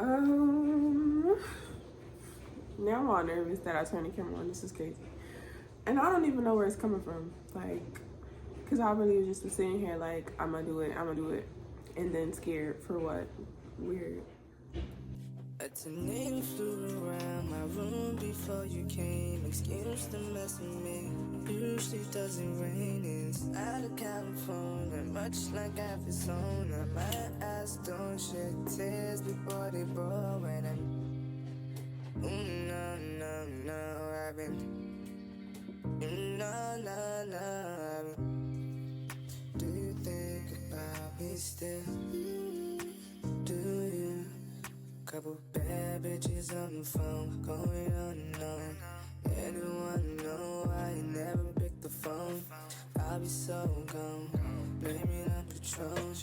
Um, Now I'm all nervous that I turned the camera on. This is crazy. And I don't even know where it's coming from. Like, because I really was just sitting here like, I'm gonna do it, I'm gonna do it. And then scared for what? Weird. A tornado flew around my room before you came. Excuse the mess with me. Usually doesn't rain inside of California. Much like Arizona, my eyes don't shed tears before they pour. When I'm, no, no, no, I've been, no, no, no, I've been. Do you think about me still? Do you? Couple bad bitches on the phone, going on and on. Anyone know I never pick the phone? I'll be so gone, blaming on Patron.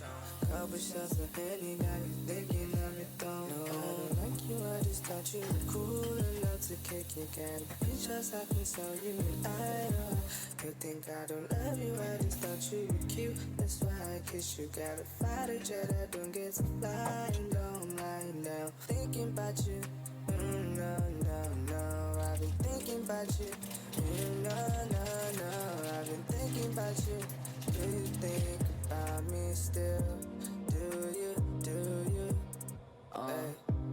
Couple shots of Henny, got you thinking I'm your throne. No, I don't like you, I just thought you were cool enough to kick your cat. Pictures I can show you and I know. You think I don't love you, I just thought you were cute. That's why I kiss you. Got a fighter jet, I don't get to fly. Don't lie now, thinking about you. No, no, no, I've been thinking about you. No, no, no, I've been thinking about you. Do you think about me still? Do you, do you?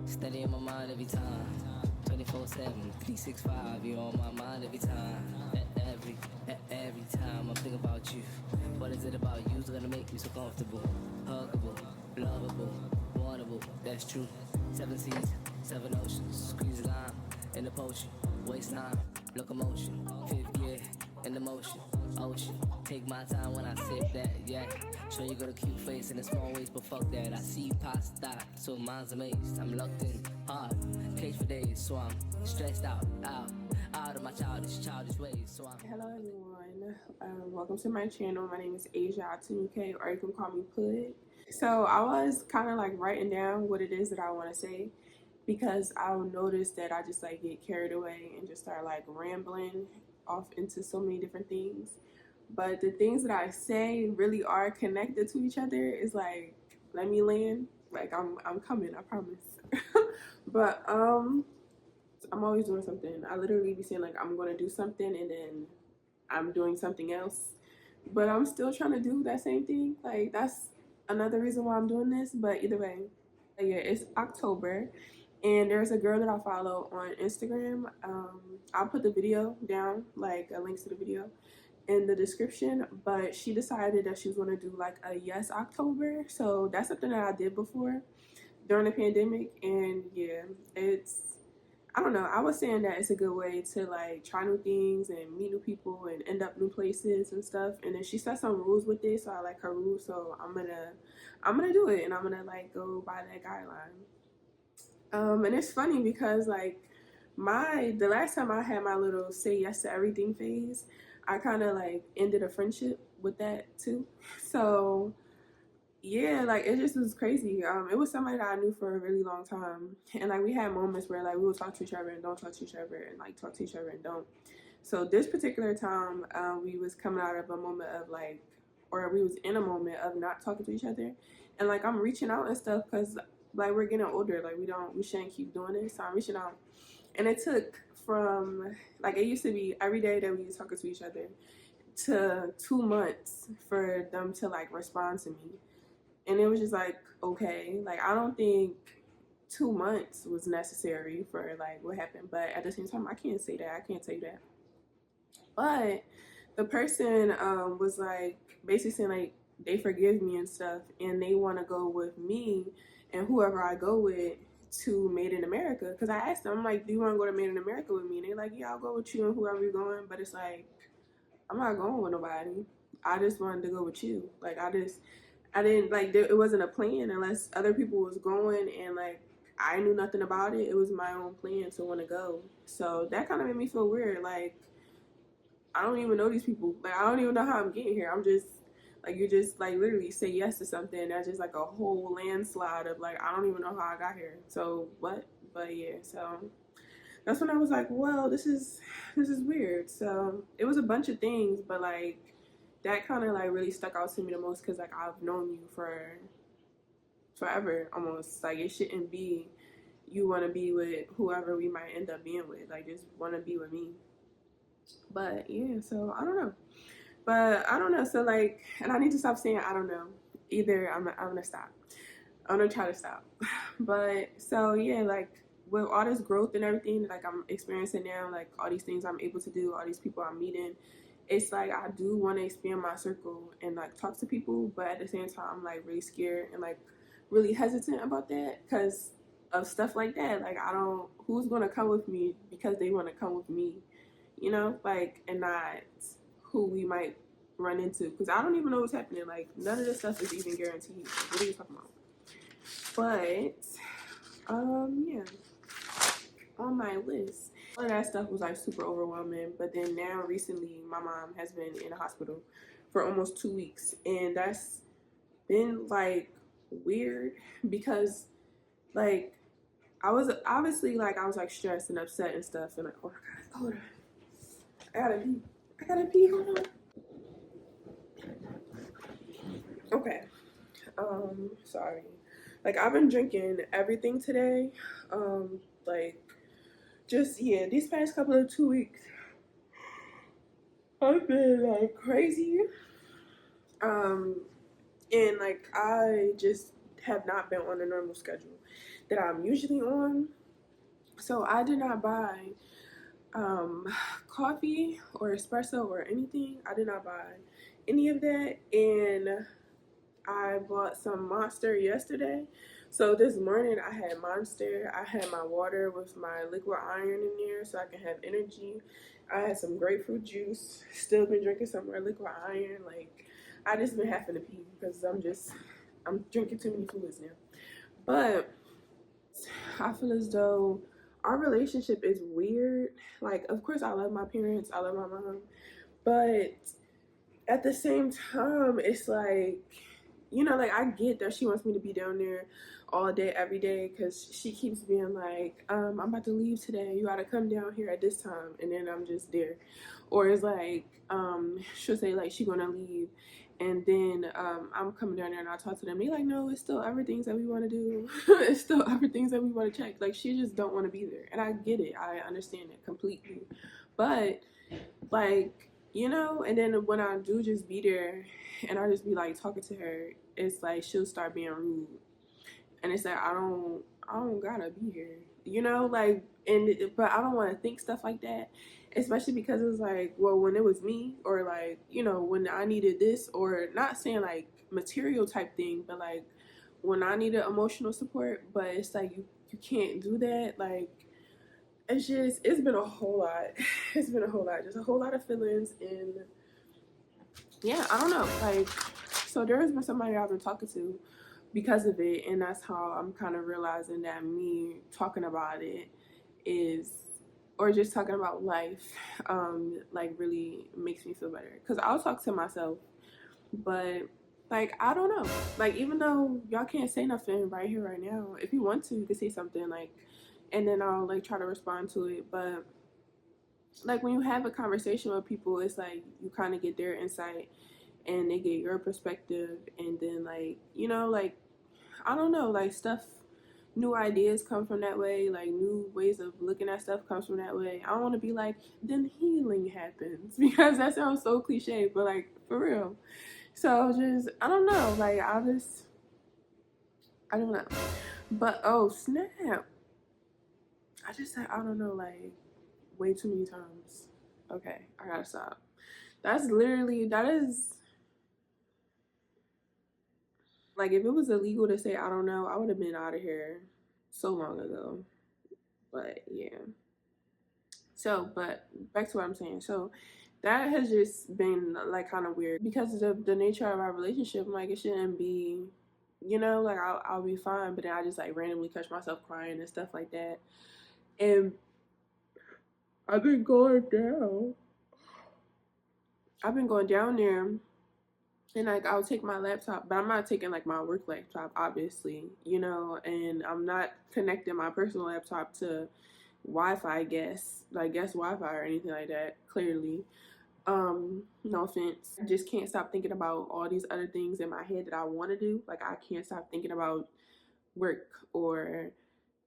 Steady on my mind every time. 24/7, 365, you're on my mind every time. Every time I'm thinking about you. What is it about you that's gonna make me so comfortable? Huggable, lovable, wantable, that's true. 7 seas, 7 oceans, squeeze a lime in the potion. Waste time, locomotion, 5th gear in the motion. Ocean, take my time when I sip that, yeah. Sure you got a cute face in a small ways, but fuck that. I see you past that, so mine's amazed. I'm locked in, hard, cage for days, so I'm stressed out of my childish ways, so I'm... Hello everyone. Welcome to my channel. My name is Asia Atunuke, or you can call me Pud. So I was kind of like writing down what it is that I want to say, because I'll notice that I just like get carried away and just start like rambling off into so many different things. But the things that I say really are connected to each other. Is like, let me land. Like I'm coming, I promise. But I'm always doing something. I literally be saying like I'm gonna do something and then I'm doing something else. But I'm still trying to do that same thing. Like that's another reason why I'm doing this. But either way, yeah, it's October, and there's a girl that I follow on Instagram. I'll put the video down, like a link to the video in the description. But she decided that she was gonna do like a Yes October. So that's something that I did before during the pandemic, and yeah, it's, I don't know. I was saying that it's a good way to like try new things and meet new people and end up new places and stuff. And then she set some rules with it, so I like her rules. So I'm gonna do it, and I'm gonna like go by that guideline. And it's funny because like the last time I had my little say yes to everything phase, I kind of like ended a friendship with that too. So yeah, like it just was crazy. It was somebody that I knew for a really long time, and like we had moments where like we would talk to each other and don't talk to each other, and like talk to each other and don't. So this particular time, we was coming out of a moment of like, or we was in a moment of not talking to each other, and like I'm reaching out and stuff because like we're getting older, like we shouldn't keep doing this. So I'm reaching out, and it took from like it used to be every day that we was talking to each other to 2 months for them to like respond to me. And it was just like, okay, like I don't think 2 months was necessary for like what happened, but at the same time I can't say that, I can't tell you that. But the person was like basically saying like they forgive me and stuff, and they want to go with me and whoever I go with to Made in America. Because I asked them, I'm like, do you want to go to Made in America with me? And they're like, yeah, I'll go with you and whoever you're going. But it's like, I'm not going with nobody. I just wanted to go with you. Like I didn't like it wasn't a plan unless other people was going, and like I knew nothing about it. It was my own plan to want to go. So that kind of made me feel weird. Like I don't even know these people. Like I don't even know how I'm getting here. I'm just like, you just like literally say yes to something that's just like a whole landslide of like I don't even know how I got here. So what? But yeah, so that's when I was like, well, this is weird. So it was a bunch of things, but like that kind of like really stuck out to me the most because like I've known you for forever almost. Like it shouldn't be you want to be with whoever we might end up being with. Like, just want to be with me. But yeah, so I don't know. But I don't know. So like, and I need to stop saying I don't know. Either I'm gonna stop. I'm gonna try to stop. But so yeah, like with all this growth and everything like I'm experiencing now, like all these things I'm able to do, all these people I'm meeting, it's like I do want to expand my circle and like talk to people, but at the same time I'm like really scared and like really hesitant about that because of stuff like that. Like I don't, who's gonna come with me because they want to come with me, you know, like, and not who we might run into because I don't even know what's happening. Like none of this stuff is even guaranteed. What are you talking about? But yeah, on my list, all of that stuff was like super overwhelming. But then now recently, my mom has been in a hospital for almost 2 weeks, and that's been like weird because like I was obviously like I was like stressed and upset and stuff, and like oh my god, hold on, I gotta pee, I gotta pee, hold on. Okay, sorry. Like I've been drinking everything today, like just yeah, these past couple of 2 weeks I've been like crazy. Um, and like I just have not been on a normal schedule that I'm usually on. So I did not buy um coffee or espresso or anything. I did not buy any of that, and I bought some Monster yesterday. So this morning I had Monster. I had my water with my liquid iron in there so I can have energy. I had some grapefruit juice. Still been drinking some more liquid iron. Like I just been having to pee because I'm drinking too many fluids now. But I feel as though our relationship is weird. Like of course I love my parents. I love my mom. But at the same time, it's like, you know, like I get that she wants me to be down there all day, every day, because she keeps being like, I'm about to leave today. You gotta come down here at this time, and then I'm just there. Or it's like, she'll say like she gonna leave, and then I'm coming down there and I talk to them. They like, no, it's still everything that we want to do. It's still everything that we want to check. Like she just don't want to be there, and I get it. I understand it completely, but like you know, and then when I do just be there and I just be like talking to her, it's like she'll start being rude, and it's like I don't gotta be here, you know, like, and but I don't want to think stuff like that, especially because it's like, well, when it was me, or like, you know, when I needed this, or not saying like material type thing, but like when I needed emotional support, but it's like you can't do that, like it's been a whole lot. It's been a whole lot, just a whole lot of feelings, and yeah, I don't know. Like, so there has been somebody I've been talking to because of it, and that's how I'm kind of realizing that me talking about it is, or just talking about life, like really makes me feel better. Cause I'll talk to myself, but like I don't know. Like even though y'all can't say nothing right here, right now, if you want to, you can say something like, and then I'll like try to respond to it, but like when you have a conversation with people, it's like you kind of get their insight and they get your perspective, and then like you know, like I don't know, like stuff, new ideas come from that way, like new ways of looking at stuff comes from that way. I don't want to be like then healing happens because that sounds so cliche, but like for real. So just I don't know, like I don't know, but oh snap, I just said I don't know like way too many times. Okay, I gotta stop. That's literally, that is like if it was illegal to say I don't know, I would have been out of here so long ago. But yeah. So, but back to what I'm saying. So that has just been like kind of weird because of the nature of our relationship. Like it shouldn't be, you know, like I'll be fine, but then I just like randomly catch myself crying and stuff like that. And I've been going down. I've been going down there, and like I'll take my laptop, but I'm not taking like my work laptop, obviously, you know, and I'm not connecting my personal laptop to Wi-Fi, guess Wi-Fi or anything like that. Clearly, no offense. I just can't stop thinking about all these other things in my head that I want to do. Like I can't stop thinking about work or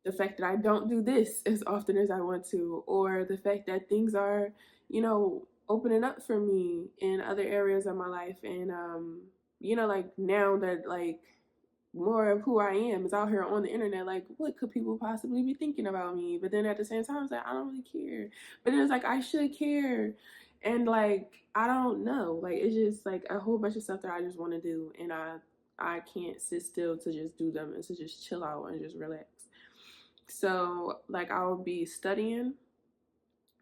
the fact that I don't do this as often as I want to, or the fact that things are, opening up for me in other areas of my life. And, like now that like more of who I am is out here on the internet, like what could people possibly be thinking about me? But then at the same time, it's like I don't really care. But then it's like I should care. And like I don't know. Like it's just like a whole bunch of stuff that I just want to do and I can't sit still to just do them and to just chill out and just relax. So like I'll be studying.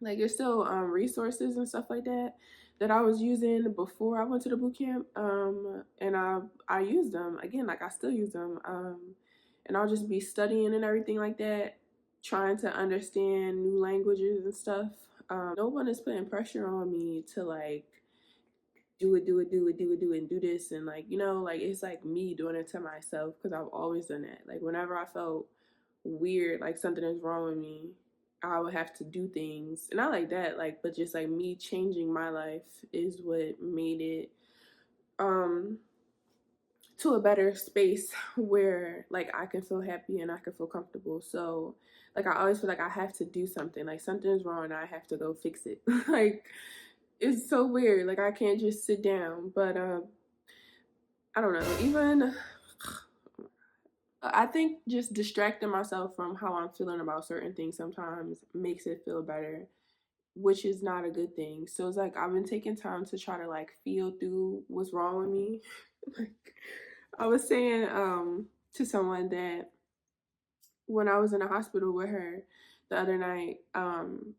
Like there's still resources and stuff like that that I was using before I went to the boot camp. And I use them again. Like I still use them. And I'll just be studying and everything like that, trying to understand new languages and stuff. No one is putting pressure on me to like do it, and do this. And like, like it's like me doing it to myself because I've always done that. Like whenever I felt weird, like something is wrong with me, I would have to do things. And not like that, like, but just like me changing my life is what made it um to a better space where like I can feel happy and I can feel comfortable. So like I always feel like I have to do something. Like something is wrong and I have to go fix it. Like it's so weird. Like I can't just sit down. But I don't know. Even I think just distracting myself from how I'm feeling about certain things sometimes makes it feel better, which is not a good thing. So it's like I've been taking time to try to like feel through what's wrong with me. Like I was saying to someone that when I was in the hospital with her the other night,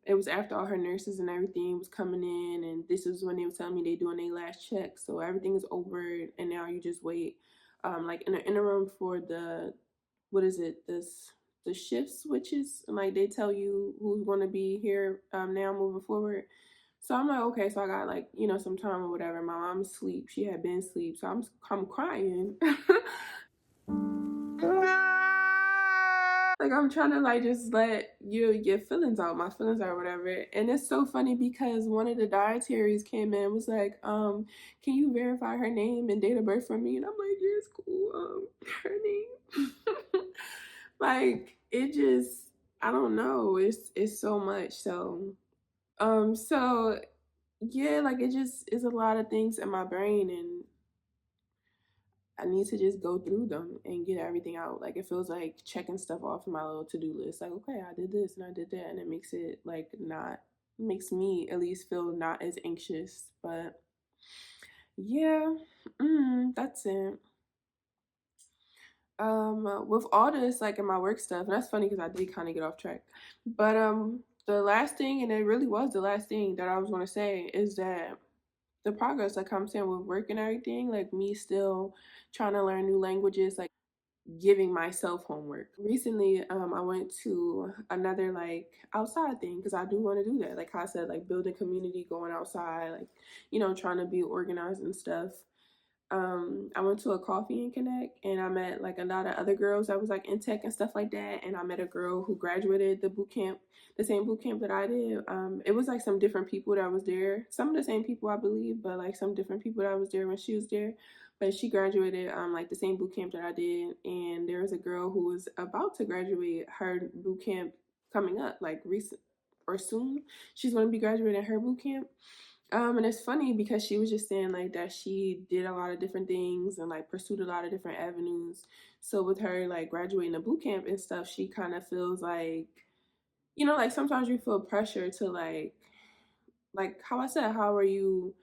it was after all her nurses and everything was coming in, and this is when they were telling me they doing their last check, so everything is over, and now you just wait, like in the interim for the what is it this the shift switches, and like they tell you who's going to be here now moving forward. So I'm like, okay, so I got like some time or whatever. My mom's asleep; she had been asleep, so I'm crying. Like I'm trying to like just let your feelings out, my feelings out, or whatever. And it's so funny because one of the dietaries came in and was like, can you verify her name and date of birth for me? And I'm like, yes, cool. Her name. Like it just I don't know. It's so much. So yeah, like it just is a lot of things in my brain and I need to just go through them and get everything out. Like it feels like checking stuff off my little to-do list. Like, okay, I did this and I did that, and it makes it like not makes me at least feel not as anxious. But yeah, that's it. With all this, like in my work stuff, and that's funny because I did kind of get off track. But the last thing, and it really was the last thing that I was going to say is that the progress that comes in with work and everything, like me still trying to learn new languages, like giving myself homework. Recently, I went to another like outside thing because I do want to do that. Like I said, like building community, going outside, like trying to be organized and stuff. I went to a coffee and connect and I met like a lot of other girls that was like in tech and stuff like that. And I met a girl who graduated the boot camp, the same boot camp that I did. It was like some different people that was there, some of the same people I believe, but like some different people that was there when she was there. But she graduated like the same boot camp that I did. And there was a girl who was about to graduate her boot camp coming up like recent or soon. She's going to be graduating her boot camp. And it's funny because she was just saying like that she did a lot of different things and like pursued a lot of different avenues. So with her like graduating the boot camp and stuff, she kind of feels like, like sometimes you feel pressure to like how I said, how are you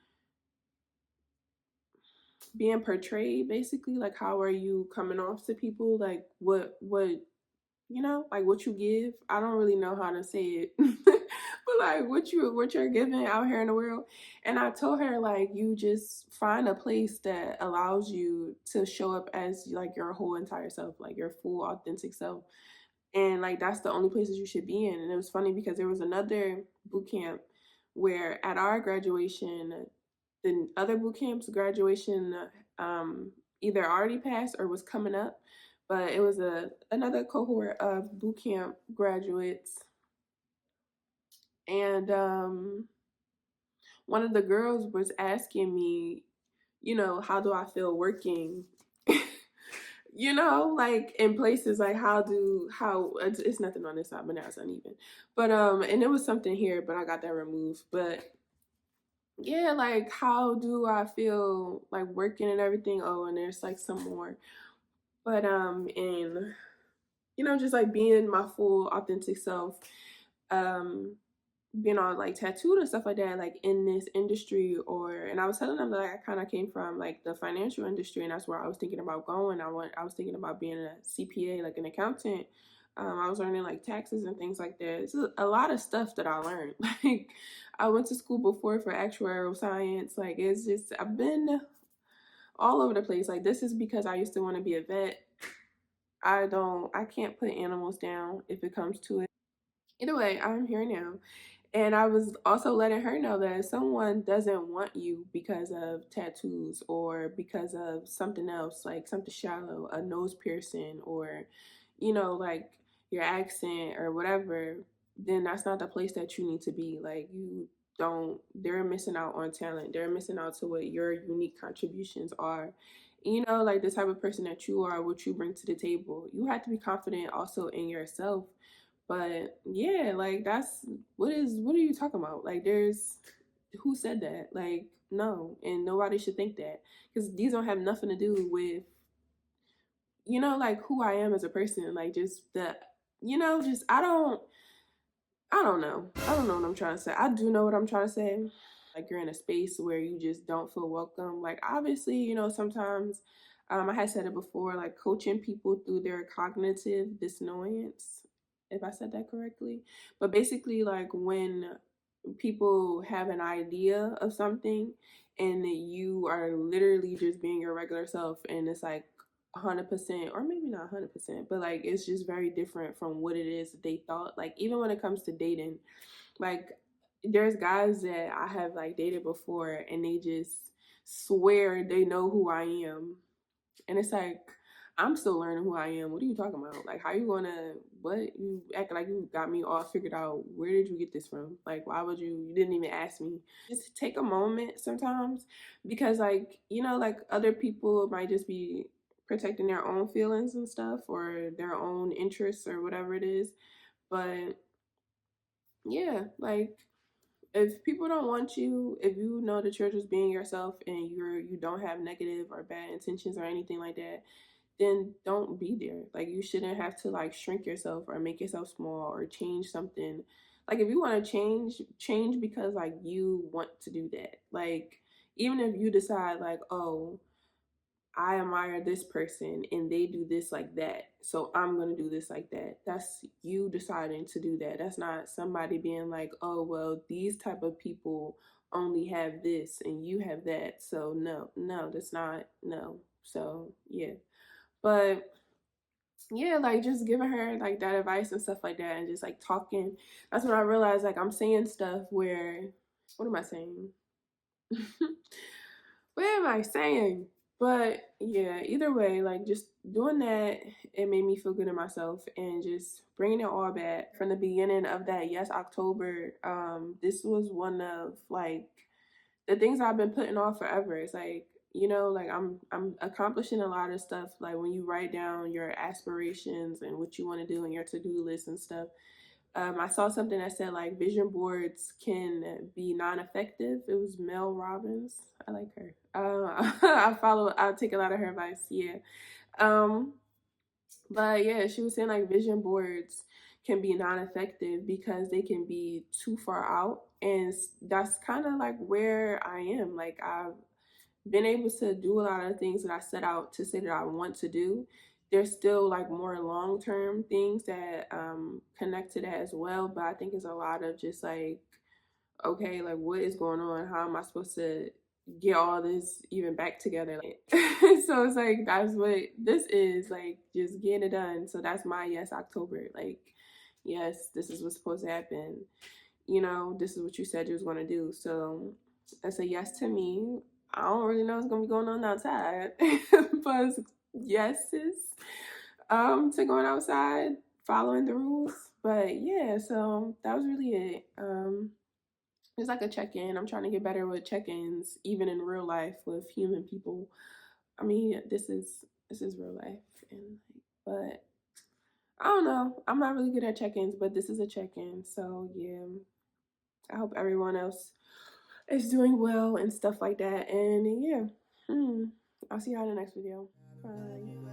being portrayed basically? Like how are you coming off to people? Like what like what you give. I don't really know how to say it. But like what you're giving out here in the world. And I told her like you just find a place that allows you to show up as like your whole entire self, like your full authentic self. And like that's the only places you should be in. And it was funny because there was another boot camp where at our graduation, the other boot camp's graduation either already passed or was coming up, but it was another cohort of boot camp graduates, and one of the girls was asking me, how do I feel working, like in places like how it's nothing on this side, but now it's uneven. But and there was something here, but I got that removed. But yeah, like how do I feel like working and everything? Oh, and there's like some more. But and just like being my full authentic self. Um being all like tattooed and stuff like that, like in this industry, and I was telling them that I kind of came from like the financial industry, and that's where I was thinking about going. I was thinking about being a CPA, like an accountant. I was learning like taxes and things like that. It's a lot of stuff that I learned. Like I went to school before for actuarial science. Like it's just I've been all over the place. Like this is because I used to want to be a vet. I can't put animals down if it comes to it. Either way, I'm here now. And I was also letting her know that if someone doesn't want you because of tattoos or because of something else, like something shallow, a nose piercing, or, like your accent or whatever, then that's not the place that you need to be. Like, they're missing out on talent. They're missing out to what your unique contributions are. Like the type of person that you are, what you bring to the table. You have to be confident also in yourself, but yeah, like what are you talking about? Like there's who said that? Like no, and nobody should think that because these don't have nothing to do with like who I am as a person. Like just the just I don't know. I don't know what I'm trying to say. I do know what I'm trying to say. Like you're in a space where you just don't feel welcome. Like obviously, sometimes I had said it before, like coaching people through their cognitive dissonance, if I said that correctly. But basically like when people have an idea of something and you are literally just being your regular self and it's like 100%, or maybe not 100%, but like it's just very different from what it is that they thought. Like even when it comes to dating, like there's guys that I have like dated before and they just swear they know who I am, and it's like, I'm still learning who I am. What are you talking about? Like, how you gonna, what? You act like you got me all figured out. Where did you get this from? Like, why would you didn't even ask me. Just take a moment sometimes because, like, like other people might just be protecting their own feelings and stuff or their own interests or whatever it is. But yeah, like, if people don't want you, if you know that you're just being yourself and you don't have negative or bad intentions or anything like that, then don't be there. Like you shouldn't have to like shrink yourself or make yourself small or change something. Like if you want to change because like you want to do that. Like even if you decide like, oh, I admire this person and they do this like that, so I'm going to do this like that. That's you deciding to do that. That's not somebody being like, "Oh, well, these type of people only have this and you have that." So no, no, that's not no. So, yeah. But yeah, like just giving her like that advice and stuff like that and just like talking. That's when I realized like I'm saying stuff where what am I saying? What am I saying? But yeah, either way, like just doing that, it made me feel good in myself and just bringing it all back from the beginning of that. Yes, October. This was one of like the things I've been putting off forever. It's like like I'm accomplishing a lot of stuff. Like when you write down your aspirations and what you want to do in your to do list and stuff, I saw something that said like vision boards can be non-effective. It was Mel Robbins. I like her. I take a lot of her advice. Yeah. Um, but yeah, she was saying like vision boards can be non-effective because they can be too far out, and that's kind of like where I am. Like I've been able to do a lot of things that I set out to say that I want to do. There's still like more long term things that connect to that as well, but I think it's a lot of just like, okay, like what is going on? How am I supposed to get all this even back together? Like, so it's like that's what this is like, just getting it done. So that's my yes October. Like, yes, this is what's supposed to happen. This is what you said you was gonna do. So that's a yes to me. I don't really know what's gonna be going on outside, but yeses to going outside, following the rules. But yeah, so that was really it. It's like a check-in. I'm trying to get better with check-ins, even in real life with human people. I mean, this is this is real life, and but I don't know. I'm not really good at check-ins, but this is a check-in. So yeah, I hope everyone else is doing well and stuff like that. And yeah, I'll see you all in the next video. Bye.